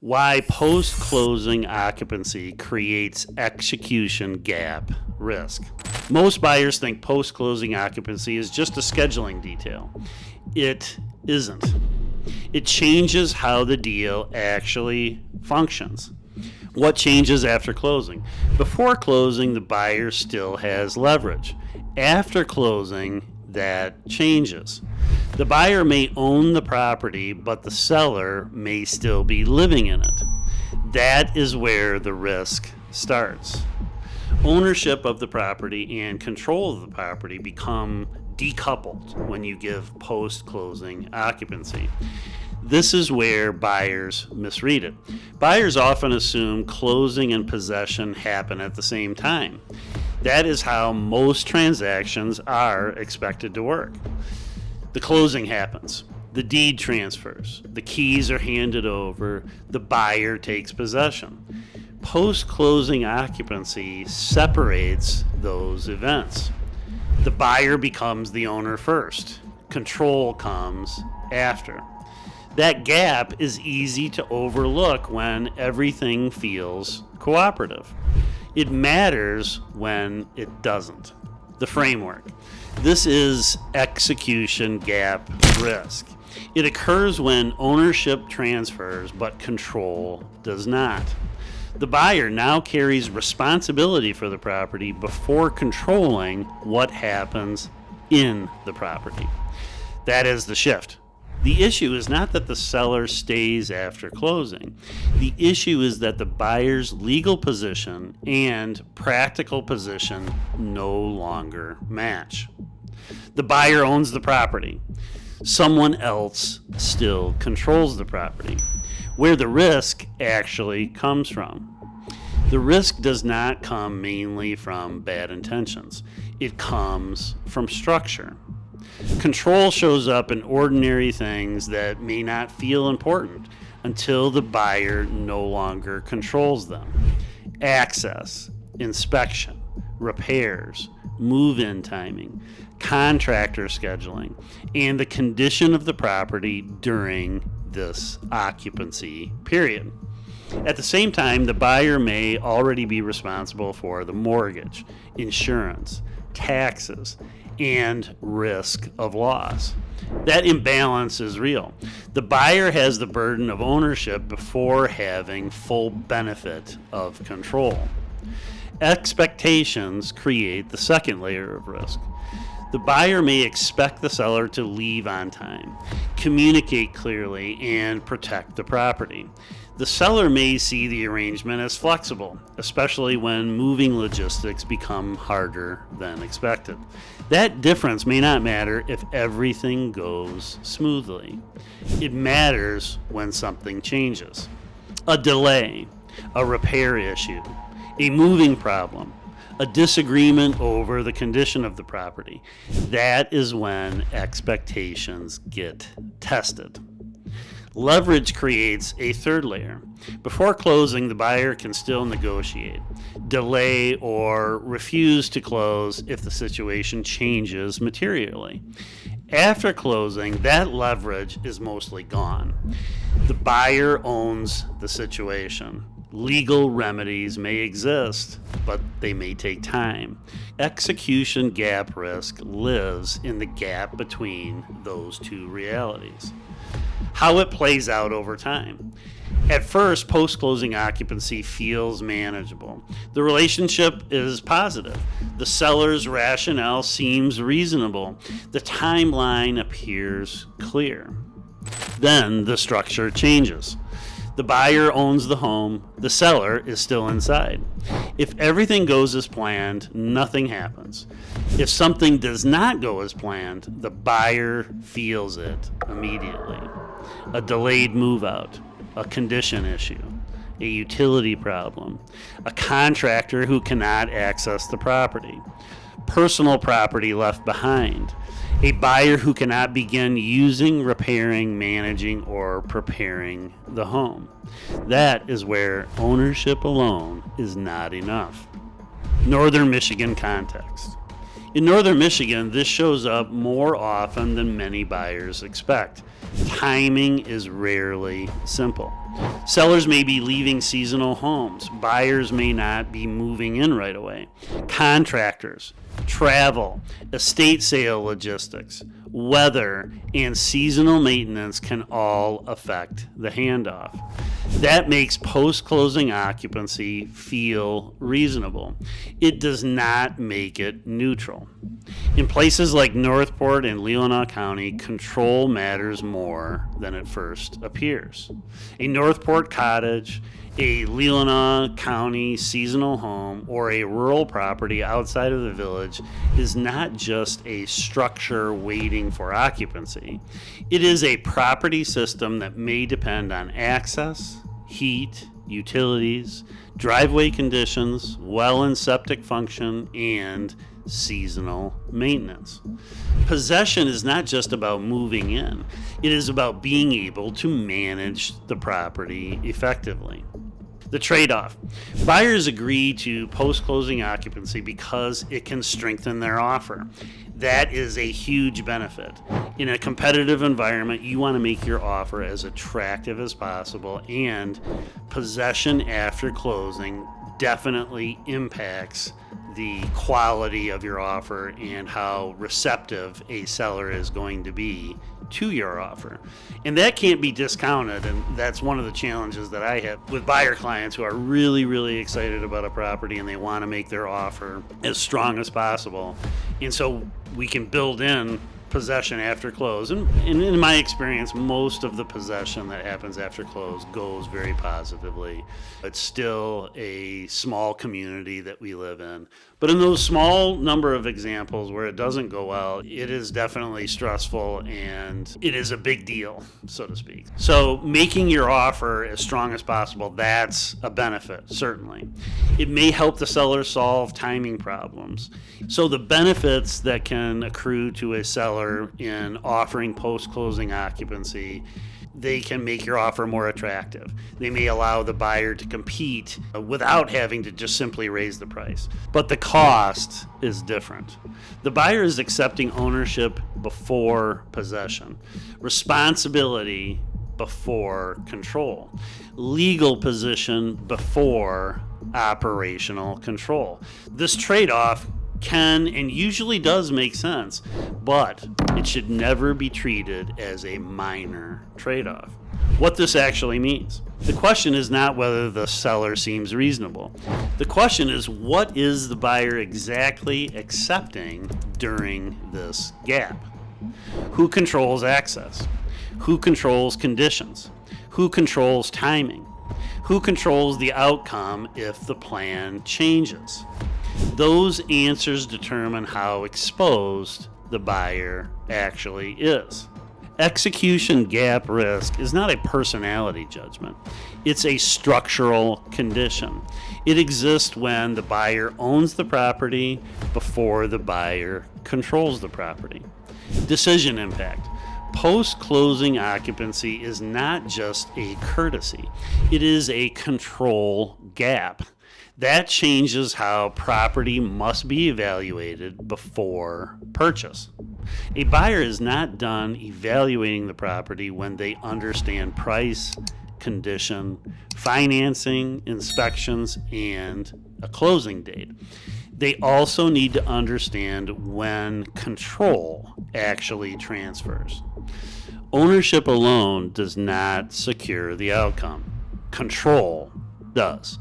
Why post-closing occupancy creates execution gap risk. Most buyers think post-closing occupancy is just a scheduling detail. It isn't. It changes how the deal actually functions. What changes after closing? Before closing, the buyer still has leverage. After closing, that changes. The buyer may own the property, but the seller may still be living in it. That is where the risk starts. Ownership of the property and control of the property become decoupled when you give post-closing occupancy. This is where buyers misread it. Buyers often assume closing and possession happen at the same time. That is how most transactions are expected to work. The closing happens. The deed transfers. The keys are handed over. The buyer takes possession. Post-closing occupancy separates those events. The buyer becomes the owner first. Control comes after. That gap is easy to overlook when everything feels cooperative. It matters when it doesn't. The framework. This is execution gap risk. It occurs when ownership transfers but control does not. The buyer now carries responsibility for the property before controlling what happens in the property. That is the shift. The issue is not that the seller stays after closing. The issue is that the buyer's legal position and practical position no longer match. The buyer owns the property. Someone else still controls the property. Where the risk actually comes from. The risk does not come mainly from bad intentions. It comes from structure. Control shows up in ordinary things that may not feel important until the buyer no longer controls them. Access, inspection, repairs, move-in timing, contractor scheduling, and the condition of the property during this occupancy period. At the same time, the buyer may already be responsible for the mortgage, insurance, taxes, and risk of loss. That imbalance is real. The buyer has the burden of ownership before having full benefit of control. Expectations create the second layer of risk. The buyer may expect the seller to leave on time, communicate clearly, and protect the property. The seller may see the arrangement as flexible, especially when moving logistics become harder than expected. That difference may not matter if everything goes smoothly. It matters when something changes. A delay, a repair issue, a moving problem, a disagreement over the condition of the property. That is when expectations get tested. Leverage creates a third layer. Before closing, the buyer can still negotiate, delay, or refuse to close if the situation changes materially. After closing, that leverage is mostly gone. The buyer owns the situation. Legal remedies may exist, but they may take time. Execution gap risk lives in the gap between those two realities. How it plays out over time. At first, post-closing occupancy feels manageable. The relationship is positive. The seller's rationale seems reasonable. The timeline appears clear. Then the structure changes. The buyer owns the home. The seller is still inside. If everything goes as planned, nothing happens. If something does not go as planned, the buyer feels it immediately. A delayed move-out, a condition issue, a utility problem, a contractor who cannot access the property, personal property left behind, a buyer who cannot begin using, repairing, managing, or preparing the home. That is where ownership alone is not enough. Northern Michigan context. In northern Michigan, this shows up more often than many buyers expect. Timing is rarely simple. Sellers may be leaving seasonal homes. Buyers may not be moving in right away. Contractors, travel, estate sale logistics, weather, and seasonal maintenance can all affect the handoff. That makes post-closing occupancy feel reasonable. It does not make it neutral. In places like Northport and Leelanau County, control matters more than it first appears. A Northport cottage, a Leelanau County seasonal home, or a rural property outside of the village is not just a structure waiting for occupancy. It is a property system that may depend on access, heat, utilities, driveway conditions, well and septic function, and seasonal maintenance. Possession is not just about moving in. It is about being able to manage the property effectively. The trade-off. Buyers agree to post-closing occupancy because it can strengthen their offer. That is a huge benefit. In a competitive environment, you want to make your offer as attractive as possible, and possession after closing definitely impacts the quality of your offer and how receptive a seller is going to be to your offer. And that can't be discounted, and that's one of the challenges that I have with buyer clients who are really, really excited about a property and they want to make their offer as strong as possible. And so we can build in possession after close, and in my experience, most of the possession that happens after close goes very positively. It's still a small community that we live in, but in those small number of examples where it doesn't go well, it is definitely stressful and it is a big deal, so to speak. So making your offer as strong as possible, that's a benefit, certainly. It may help the seller solve timing problems. So the benefits that can accrue to a seller in offering post-closing occupancy, they can make your offer more attractive. They may allow the buyer to compete without having to just simply raise the price. But the cost is different. The buyer is accepting ownership before possession, responsibility before control, legal position before operational control. This trade-off can and usually does make sense, but it should never be treated as a minor trade-off. What this actually means. The question is not whether the seller seems reasonable. The question is, what is the buyer exactly accepting during this gap? Who controls access? Who controls conditions? Who controls timing? Who controls the outcome if the plan changes? Those answers determine how exposed the buyer actually is. Execution gap risk is not a personality judgment. It's a structural condition. It exists when the buyer owns the property before the buyer controls the property. Decision impact. Post-closing occupancy is not just a courtesy. It is a control gap. That changes how property must be evaluated before purchase. A buyer is not done evaluating the property when they understand price, condition, financing, inspections, and a closing date. They also need to understand when control actually transfers. Ownership alone does not secure the outcome. Control does.